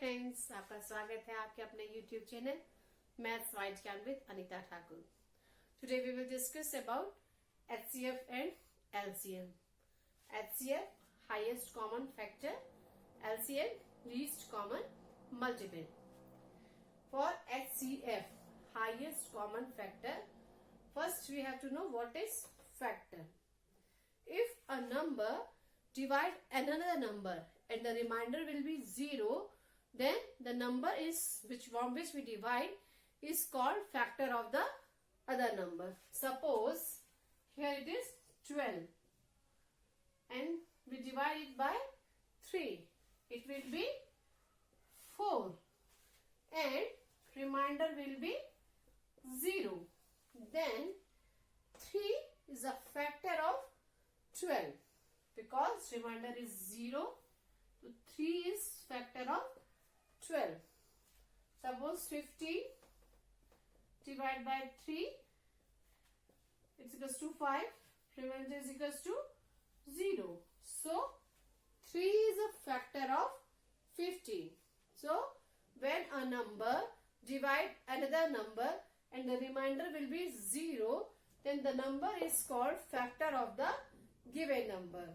Friends, आपका स्वागत है आपके अपने YouTube channel maths wise Gyan with Anita Thakur. Today we will discuss about HCF and LCM। HCF highest common factor, LCM least common multiple. For HCF highest common factor, first we have to know what is factor. If a number divide another number and the remainder will be 0, then the number is from which we divide is called factor of the other number. Suppose here it is 12 and we divide it by 3. It will be 4 and remainder will be 0. Then 3 is a factor of 12 because remainder is 0. So 3 is factor of 12. Suppose 15 divided by 3, it's equals to 5. Remainder is equals to 0. So 3 is a factor of 15. So when a number divide another number and the remainder will be 0, then the number is called factor of the given number.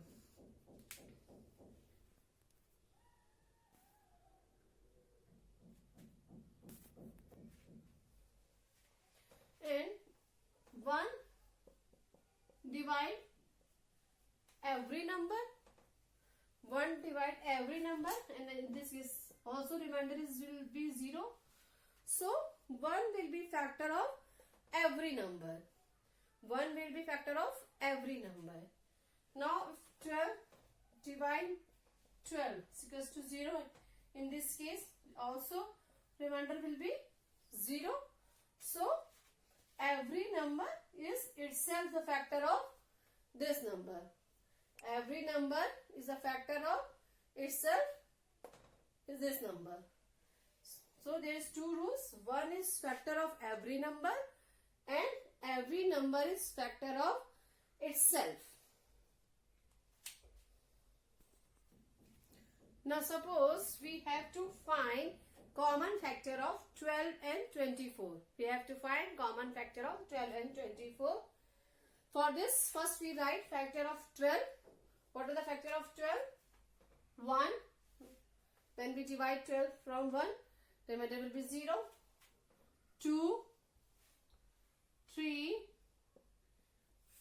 And 1 divide every number, 1 divide every number, and then this is also remainder will be 0. So 1 will be factor of every number. 1 will be factor of every number. Now if 12 divide 12 is equals to 0, in this case also remainder will be 0. So every number is itself the factor of this number. Every number is a factor of itself is this number. So there is two rules. One is factor of every number and every number is factor of itself. Now suppose we have to find common factor of 12 and 24. We have to find common factor of 12 and 24. For this, first we write factor of 12. What is the factor of 12? 1. Then we divide 12 from 1. Remainder will be 0. 2, 3,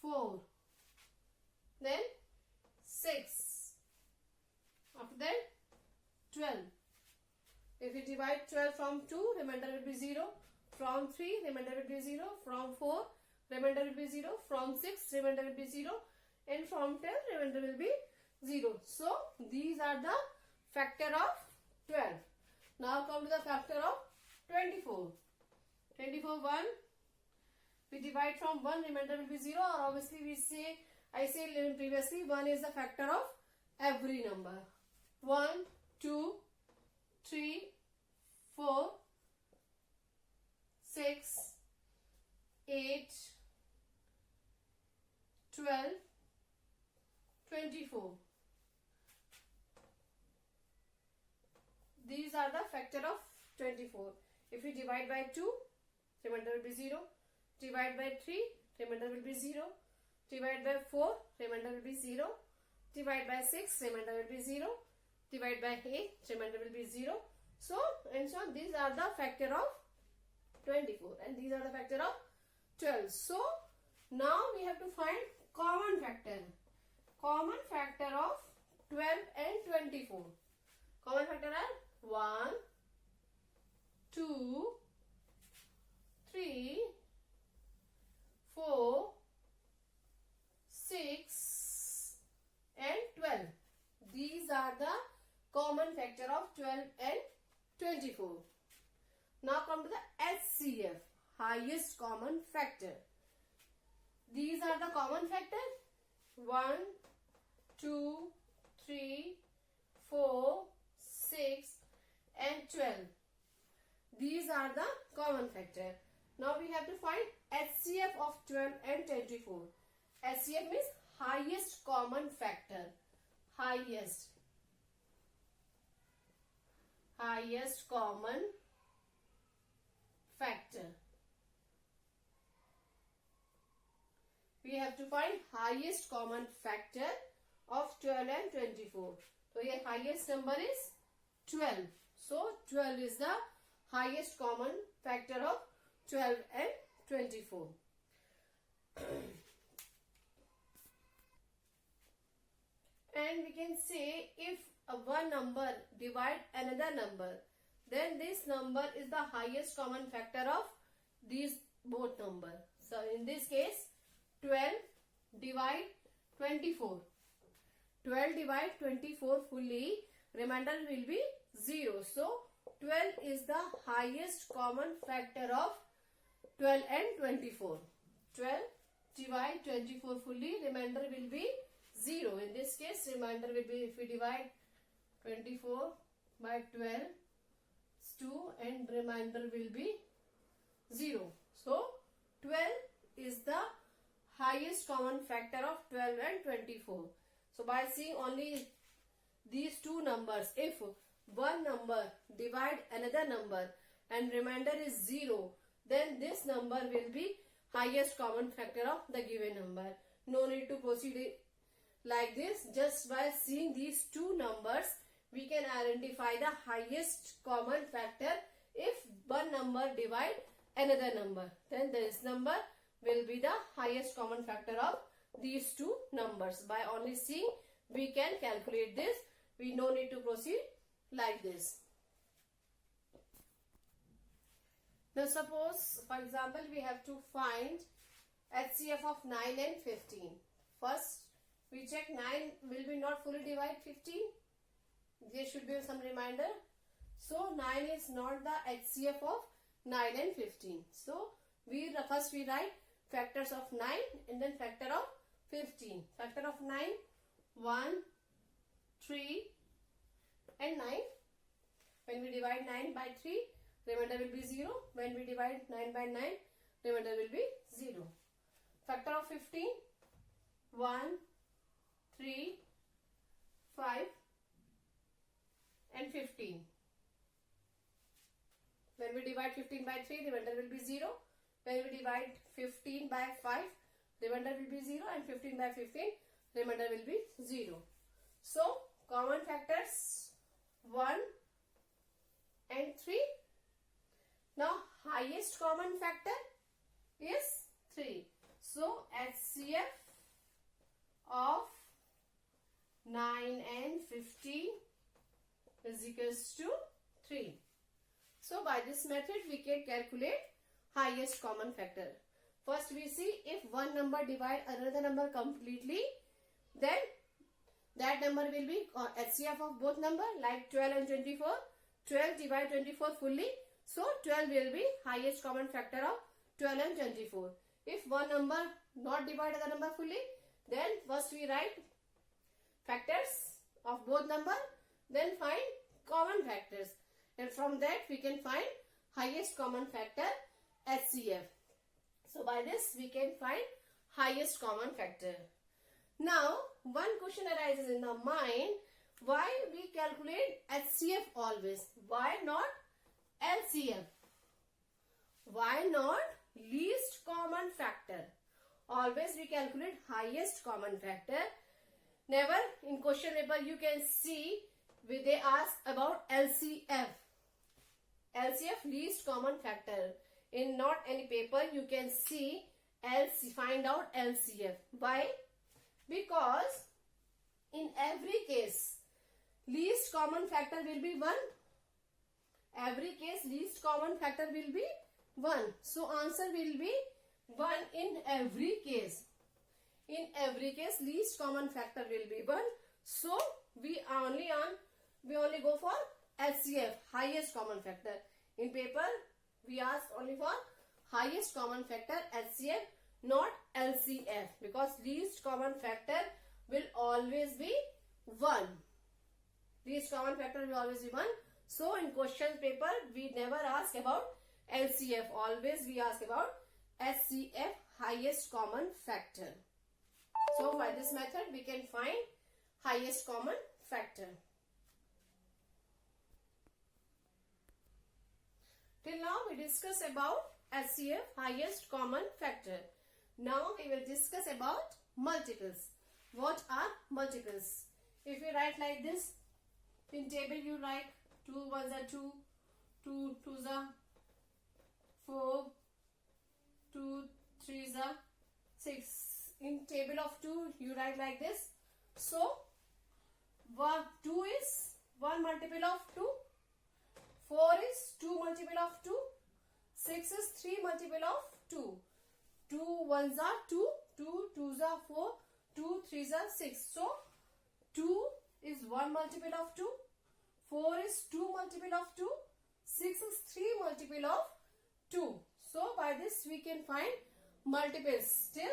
4. Then 6. After that 12. If we divide 12 from 2, remainder will be 0. From 3, remainder will be 0. From 4, remainder will be 0. From 6, remainder will be 0. And from 10, remainder will be 0. So, these are the factor of 12. Now come to the factor of 24. 24, 1. We divide from 1, remainder will be 0. Or obviously I said previously, 1 is the factor of every number. 1, 2, 3, 4, 6, 8, 12, 24. These are the factor of 24. If we divide by 2, remainder will be 0. Divide by 3, remainder will be 0. Divide by 4, remainder will be 0. Divide by 6, remainder will be 0. Divide by 8, remainder will be 0. So, and so on. These are the factor of 24 and these are the factor of 12. So, now we have to find common factor. Common factor of 12 and 24. Common factor are 1, 2, 3, 4, 6 and 12. These are the common factor of 12 and 24. Now come to the HCF, highest common factor. These are the common factor. 1, 2, 3, 4, 6 and 12. These are the common factor. Now we have to find HCF of 12 and 24. HCF means highest common factor. Highest highest common factor. We have to find highest common factor of 12 and 24. So here highest number is 12. So 12 is the highest common factor of 12 and 24. And we can say if one number divide another number, then this number is the highest common factor of these both number. So in this case 12 divide 24. 12 divide 24 fully, remainder will be 0. So 12 is the highest common factor of 12 and 24. 12 divide 24 fully, remainder will be 0. In this case, remainder will be, if we divide 24 by 12, it's 2 and remainder will be 0. So 12 is the highest common factor of 12 and 24. So by seeing only these two numbers, if one number divide another number and remainder is 0, then this number will be highest common factor of the given number. No need to proceed like this. Just by seeing these two numbers, we can identify the highest common factor. If one number divide another number, then this number will be the highest common factor of these two numbers. By only seeing, we can calculate this. We no need to proceed like this. Now suppose, for example, we have to find HCF of 9 and 15. First, we check 9 will be not fully divide 15. There should be some reminder. So 9 is not the HCF of 9 and 15. So first we write factors of 9 and then factor of 15. Factor of 9, 1, 3 and 9. When we divide 9 by 3, remainder will be 0. When we divide 9 by 9, remainder will be 0. Factor of 15, 1, 3, 5 and 15. When we divide 15 by 3, remainder will be 0. When we divide 15 by 5, remainder will be 0, and 15 by 15, remainder will be 0. So common factors 1 and 3. Now highest common factor is 3. So HCF of 9 and 15 is equals to 3. So by this method we can calculate highest common factor. First we see if one number divide another number completely, then that number will be HCF of both number, like 12 and 24. 12 divide 24 fully. So 12 will be highest common factor of 12 and 24. If one number not divide other number fully, then first we write factors of both number, then find common factors, and from that we can find highest common factor HCF. So by this we can find highest common factor. Now one question arises in the mind, why we calculate HCF always? Why not LCM? Why not least common factor? Always we calculate highest common factor. Never in question paper you can see they ask about LCF. LCF least common factor. In not any paper you can see find out LCF. Why? Because in every case least common factor will be 1. Every case least common factor will be 1. So answer will be 1 in every case. In every case least common factor will be 1. So we only go for HCF, highest common factor. In paper we ask only for highest common factor HCF, not LCF, because least common factor will always be 1. Least common factor will always be 1. So in question paper we never ask about LCF, always we ask about HCF, highest common factor. So by this method we can find highest common factor. Till now we discuss about HCF, highest common factor. Now we will discuss about multiples. What are multiples? If you write like this, in table you write 2 1s are 2, 2 2s are 4, 2 3s are 6. In table of 2 you write like this. So 2 is 1 multiple of 2, 4 is 2 multiple of 2, 6 is 3 multiple of 2. 2 1s are 2, 2 2s are 4, 2 3s are 6. So 2 is 1 multiple of 2, 4 is 2 multiple of 2, 6 is 3 multiple of 2. So by this we can find multiples till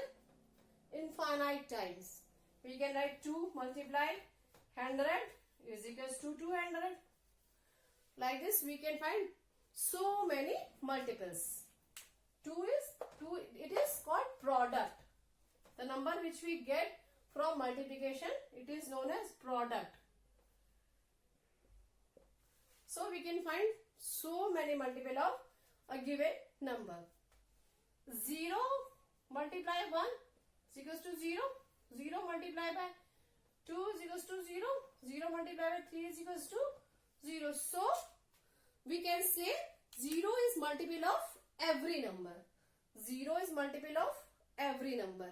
infinite times. We can write 2 multiplied 100 is equals to 200. Like this we can find so many multiples. 2 is it is called product. The number which we get from multiplication, it is known as product. So we can find so many multiple of a given number. 0 multiply 1 is equals to 0. 0 multiplied by 2 is equals to 0. 0 multiplied by 3 is equals to 0. So we can say 0 is multiple of every number. 0 is multiple of every number.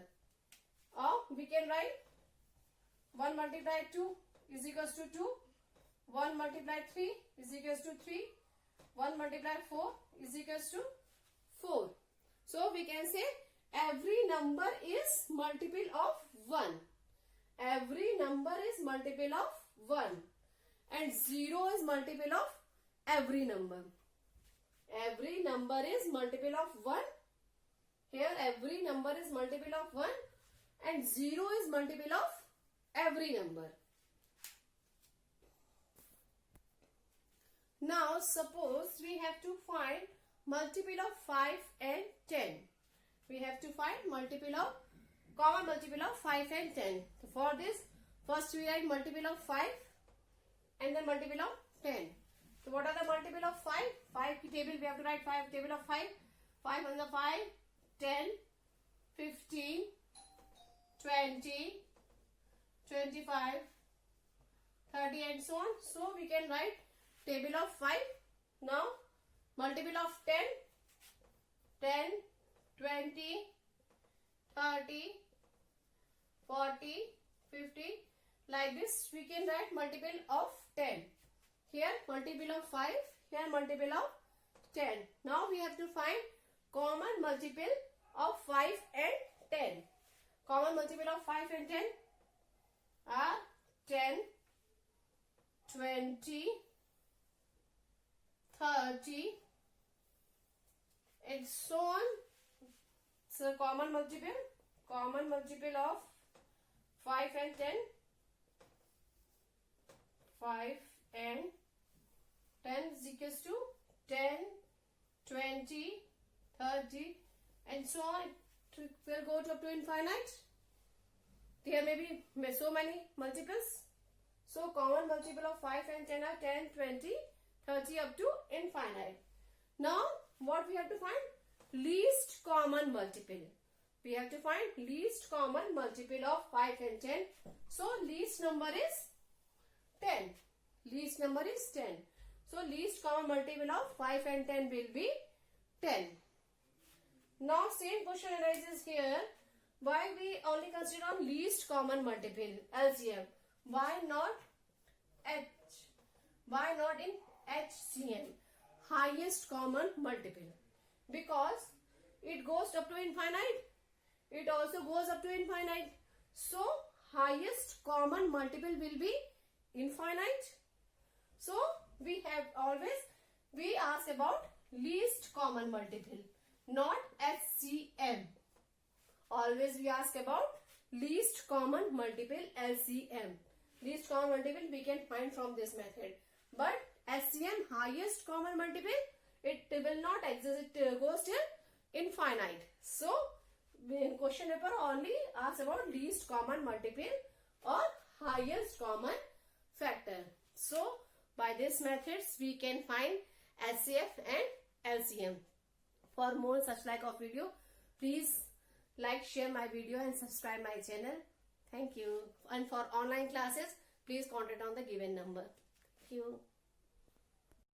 Or we can write 1 multiplied 2 is equals to 2. 1 multiplied 3 is equals to 3. 1 multiplied 4 is equals to 4. So we can say every number is multiple of 1. Every number is multiple of 1. And 0 is multiple of every number. Every number is multiple of 1. Here every number is multiple of 1. And 0 is multiple of every number. Now suppose we have to find multiple of 5 and 10. We have to find common multiple of 5 and 10. So for this, first we write multiple of 5 and then multiple of 10. So what are the multiple of 5? 5 table we have to write 5 table of 5. 5 on the 5, 10, 15, 20, 25, 30 and so on. So we can write table of 5. Now multiple of 10, 10, 20, 30, 40, 50. Like this we can write multiple of 10. Here multiple of 5, here multiple of 10. Now we have to find common multiple of 5 and 10. Common multiple of 5 and 10 are 10, 20, 30 and so on. So common multiple of 5 and 10. 5 and 10 is equals to 10, 20, 30 and so on. It will go to up to infinite. There may be so many multiples. So common multiple of 5 and 10 are 10, 20, 30 up to infinite. Now what we have to find? Least common multiple. We have to find least common multiple of 5 and 10. So least number is 10. Least number is 10. So least common multiple of 5 and 10 will be 10. Now same question arises here. Why we only consider on least common multiple LCM? Why not H? Why not in HCM? Highest common multiple. Because it goes up to infinite. It also goes up to infinite. So highest common multiple will be infinite. So we ask about least common multiple, not HCM. Always we ask about least common multiple LCM. Least common multiple we can find from this method. But HCM, highest common multiple, it will not exist. It goes till infinite. So in question paper only ask about least common multiple or highest common factor. So by this methods we can find HCF and LCM. For more such like of video, please like, share my video and subscribe my channel. Thank you. And for online classes, please contact on the given number. Thank you.